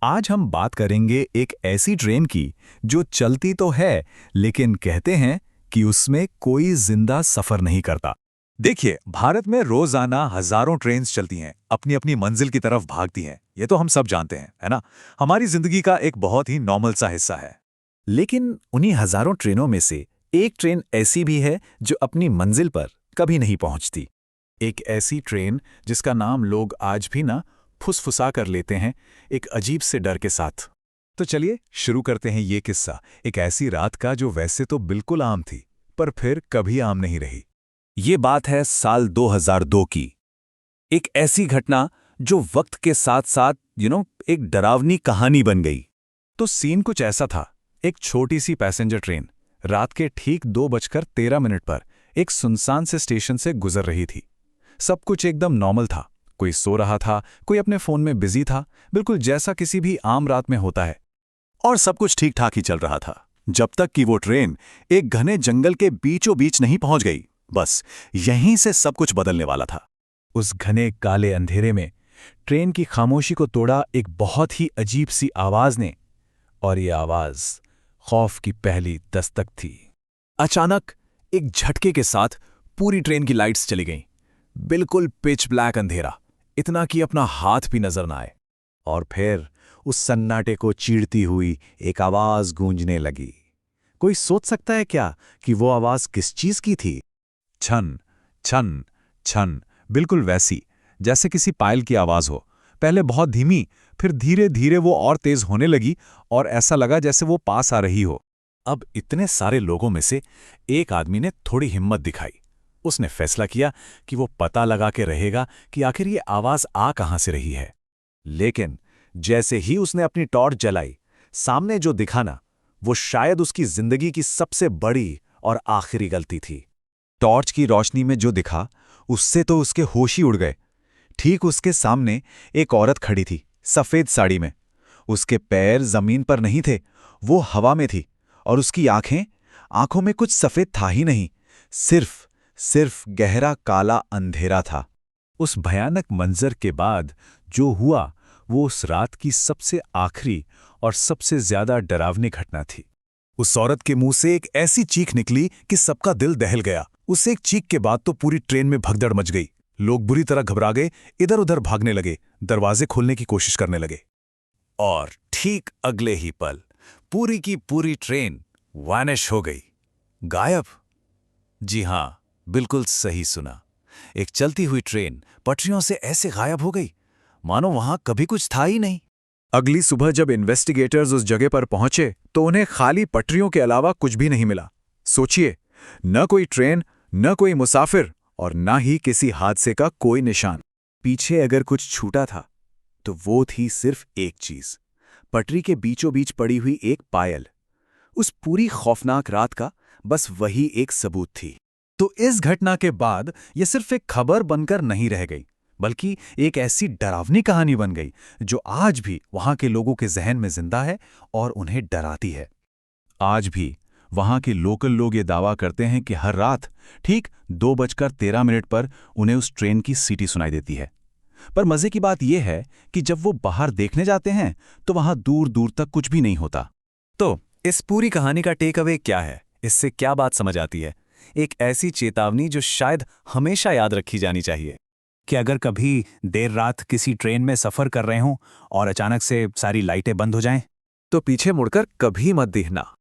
आज हम बात करेंगे एक ऐसी ट्रेन की जो चलती तो है लेकिन कहते हैं कि उसमें कोई जिंदा सफर नहीं करता। देखिए, भारत में रोजाना हजारों ट्रेन्स चलती हैं, अपनी अपनी मंजिल की तरफ भागती हैं। ये तो हम सब जानते हैं, है ना? हमारी जिंदगी का एक बहुत ही नॉर्मल सा हिस्सा है। लेकिन उन्हीं हजारों ट्रेनों में से एक ट्रेन ऐसी भी है जो अपनी मंजिल पर कभी नहीं पहुंचती। एक ऐसी ट्रेन जिसका नाम लोग आज भी ना फुसफुसा कर लेते हैं, एक अजीब से डर के साथ। तो चलिए शुरू करते हैं ये किस्सा एक ऐसी रात का जो वैसे तो बिल्कुल आम थी, पर फिर कभी आम नहीं रही। ये बात है साल 2002 की। एक ऐसी घटना जो वक्त के साथ साथ एक डरावनी कहानी बन गई। तो सीन कुछ ऐसा था। एक छोटी सी पैसेंजर ट्रेन रात के ठीक 2:13 पर एक सुनसान से स्टेशन से गुजर रही थी। सब कुछ एकदम नॉर्मल था। कोई सो रहा था, कोई अपने फोन में बिजी था, बिल्कुल जैसा किसी भी आम रात में होता है। और सब कुछ ठीक ठाक ही चल रहा था, जब तक कि वो ट्रेन एक घने जंगल के बीचों बीच नहीं पहुंच गई। बस यहीं से सब कुछ बदलने वाला था। उस घने काले अंधेरे में ट्रेन की खामोशी को तोड़ा एक बहुत ही अजीब सी आवाज ने, और ये आवाज खौफ की पहली दस्तक थी। अचानक एक झटके के साथ पूरी ट्रेन की लाइट्स चली गईं। बिल्कुल पिच ब्लैक अंधेरा, इतना कि अपना हाथ भी नजर ना आए। और फिर उस सन्नाटे को चीरती हुई एक आवाज गूंजने लगी। कोई सोच सकता है क्या कि वो आवाज किस चीज की थी? छन छन छन, बिल्कुल वैसी जैसे किसी पायल की आवाज हो। पहले बहुत धीमी, फिर धीरे धीरे वो और तेज होने लगी और ऐसा लगा जैसे वो पास आ रही हो। अब इतने सारे लोगों में से एक आदमी ने थोड़ी हिम्मत दिखाई। उसने फैसला किया कि वो पता लगा के रहेगा कि आखिर ये आवाज आ कहां से रही है। लेकिन जैसे ही उसने अपनी टॉर्च जलाई, सामने जो दिखा ना, वो शायद उसकी जिंदगी की सबसे बड़ी और आखिरी गलती थी। टॉर्च की रोशनी में जो दिखा, उससे तो उसके होश ही उड़ गए। ठीक उसके सामने एक औरत खड़ी थी, सफेद साड़ी में। उसके पैर जमीन पर नहीं थे, वो हवा में थी। और उसकी आंखों में कुछ सफेद था ही नहीं, सिर्फ गहरा काला अंधेरा था। उस भयानक मंजर के बाद जो हुआ, वो उस रात की सबसे आखिरी और सबसे ज्यादा डरावनी घटना थी। उस औरत के मुंह से एक ऐसी चीख निकली कि सबका दिल दहल गया। उस एक चीख के बाद तो पूरी ट्रेन में भगदड़ मच गई। लोग बुरी तरह घबरा गए, इधर उधर भागने लगे, दरवाजे खोलने की कोशिश करने लगे। और ठीक अगले ही पल पूरी की पूरी ट्रेन वैनिश हो गई, गायब। जी हां, बिल्कुल सही सुना। एक चलती हुई ट्रेन पटरियों से ऐसे गायब हो गई मानो वहां कभी कुछ था ही नहीं। अगली सुबह जब इन्वेस्टिगेटर्स उस जगह पर पहुंचे तो उन्हें खाली पटरियों के अलावा कुछ भी नहीं मिला। सोचिए, न कोई ट्रेन, न कोई मुसाफिर और न ही किसी हादसे का कोई निशान। पीछे अगर कुछ छूटा था तो वो थी सिर्फ एक चीज, पटरी के बीचों बीच पड़ी हुई एक पायल। उस पूरी खौफनाक रात का बस वही एक सबूत थी। तो इस घटना के बाद यह सिर्फ एक खबर बनकर नहीं रह गई, बल्कि एक ऐसी डरावनी कहानी बन गई जो आज भी वहां के लोगों के जहन में जिंदा है और उन्हें डराती है। आज भी वहां के लोकल लोग ये दावा करते हैं कि हर रात ठीक 2:13 पर उन्हें उस ट्रेन की सीटी सुनाई देती है। पर मजे की बात यह है कि जब वो बाहर देखने जाते हैं तो वहां दूर दूर तक कुछ भी नहीं होता। तो इस पूरी कहानी का टेक अवे क्या है? इससे क्या बात समझ आती है? एक ऐसी चेतावनी जो शायद हमेशा याद रखी जानी चाहिए कि अगर कभी देर रात किसी ट्रेन में सफर कर रहे हों और अचानक से सारी लाइटें बंद हो जाएं, तो पीछे मुड़कर कभी मत देखना।